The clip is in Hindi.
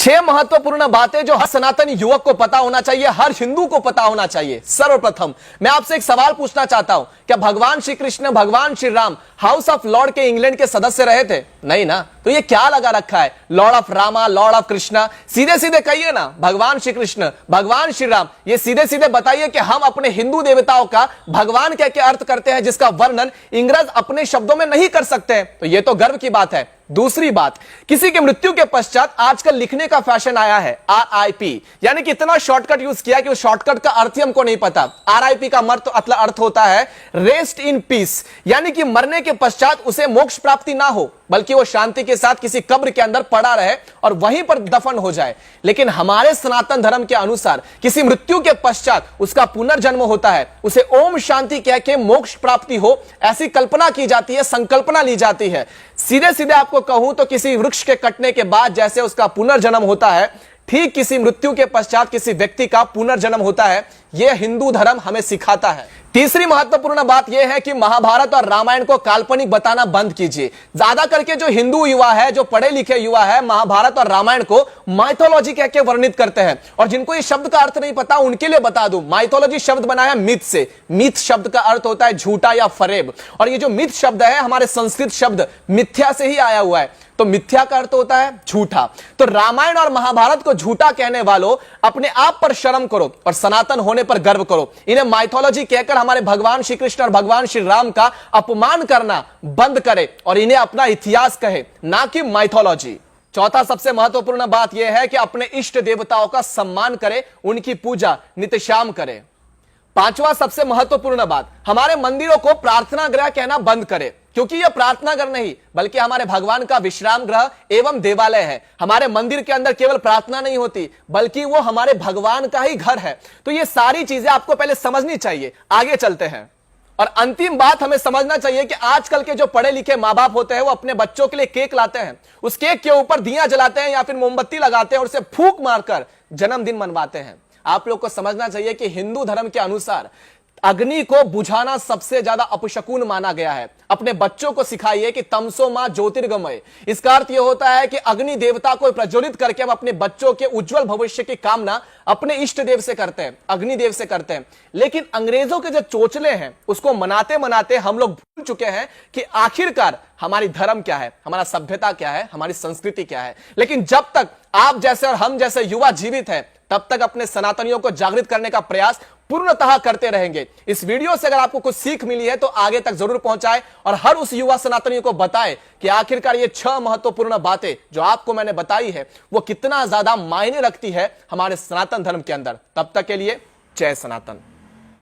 6 महत्वपूर्ण बातें जो हर सनातनी युवक को पता होना चाहिए, हर हिंदू को पता होना चाहिए। सर्वप्रथम मैं आपसे एक सवाल पूछना चाहता हूं, क्या भगवान श्री कृष्ण, भगवान Shri Ram house of Lord के इंग्लैंड के सदस्य रहे थे? नहीं ना। तो ये क्या लगा रखा है, Lord of Rama, Lord of Krishna? सीधे सीधे कहिए ना, भगवान श्री कृष्ण, भगवान श्री राम। ये सीधे सीधे बताइए कि हम अपने हिंदू देवताओं का भगवान क्या क्या अर्थ करते हैं, जिसका वर्णन इंग्रज अपने शब्दों में नहीं कर सकते। तो ये तो गर्व की बात है। दूसरी बात, किसी की मृत्यु के पश्चात आजकल लिखने का फैशन आया है RIP, यानी कि इतना शॉर्टकट यूज किया कि उस शॉर्टकट का अर्थ ही हमको नहीं पता। RIP का अर्थ होता है रेस्ट इन पीस, यानी कि मरने के पश्चात उसे मोक्ष प्राप्ति ना हो, बल्कि वो शांति के साथ किसी कब्र के अंदर पड़ा रहे और वहीं पर दफन हो जाए। लेकिन हमारे सनातन धर्म के अनुसार किसी मृत्यु के पश्चात उसका पुनर्जन्म होता है, उसे ओम शांति कह के मोक्ष प्राप्ति हो, ऐसी कल्पना की जाती है, संकल्पना ली जाती है। सीधे सीधे आपको कहूं तो किसी वृक्ष के कटने के बाद जैसे उसका पुनर्जन्म होता है, ठीक किसी मृत्यु के पश्चात किसी व्यक्ति का पुनर्जन्म होता है। यह हिंदू धर्म हमें सिखाता है। तीसरी महत्वपूर्ण बात यह है कि महाभारत और रामायण को काल्पनिक बताना बंद कीजिए। ज्यादा करके जो हिंदू युवा है, जो पढ़े लिखे युवा है, महाभारत और रामायण को माइथोलॉजी कह के वर्णित करते हैं। और जिनको इस शब्द का अर्थ नहीं पता उनके लिए बता दूं, माइथोलॉजी शब्द बना है मिथ से। मिथ शब्द का अर्थ होता है झूठा या फरेब, और ये जो मिथ शब्द है हमारे संस्कृत शब्द मिथ्या से ही आया हुआ है। तो मिथ्या का अर्थ होता है झूठा। तो रामायण और महाभारत को झूठा कहने वालों, अपने आप पर शर्म करो और सनातन होने पर गर्व करो। इन्हें माइथोलॉजी कहकर हमारे भगवान श्री कृष्ण और भगवान श्री राम का अपमान करना बंद करे और इन्हें अपना इतिहास कहे, ना कि माइथोलॉजी। चौथा सबसे महत्वपूर्ण बात यह है कि अपने इष्ट देवताओं का सम्मान करे, उनकी पूजा नित्य शाम करे। पांचवा सबसे महत्वपूर्ण बात, हमारे मंदिरों को प्रार्थना गृह कहना बंद करे, क्योंकि यह प्रार्थना घर नहीं बल्कि हमारे भगवान का विश्राम गृह एवं देवालय है। हमारे मंदिर के अंदर केवल प्रार्थना नहीं होती, बल्कि वो हमारे भगवान का ही घर है। तो ये सारी चीजें आपको पहले समझनी चाहिए। आगे चलते हैं। और अंतिम बात हमें समझना चाहिए कि आजकल के जो पढ़े लिखे माँ बाप होते हैं वो अपने बच्चों के लिए केक लाते हैं, उस केक के ऊपर दिया जलाते हैं या फिर मोमबत्ती लगाते हैं और उसे फूंक मारकर जन्मदिन मनवाते हैं। आप लोग को समझना चाहिए कि हिंदू धर्म के अनुसार अग्नि को बुझाना सबसे ज्यादा अपशकुन माना गया है। अपने बच्चों को सिखाइए कि तमसो मां ज्योतिर्गमय। इसका अर्थ यह होता है कि अग्नि देवता को प्रज्वलित करके हम अपने बच्चों के उज्जवल भविष्य की कामना अपने इष्ट देव से करते हैं, अग्निदेव से करते हैं। लेकिन अंग्रेजों के जो चोचले हैं उसको मनाते मनाते हम लोग भूल चुके हैं कि आखिरकार हमारी धर्म क्या है, हमारा सभ्यता क्या है, हमारी संस्कृति क्या है। लेकिन जब तक आप जैसे और हम जैसे युवा जीवित हैं, तब तक अपने सनातनियों को जागृत करने का प्रयास पूर्णतः करते रहेंगे। इस वीडियो से अगर आपको कुछ सीख मिली है तो आगे तक जरूर पहुंचाएं और हर उस युवा सनातनियों को बताएं कि आखिरकार ये 6 महत्वपूर्ण बातें जो आपको मैंने बताई है वो कितना ज्यादा मायने रखती है हमारे सनातन धर्म के अंदर। तब तक के लिए जय सनातन।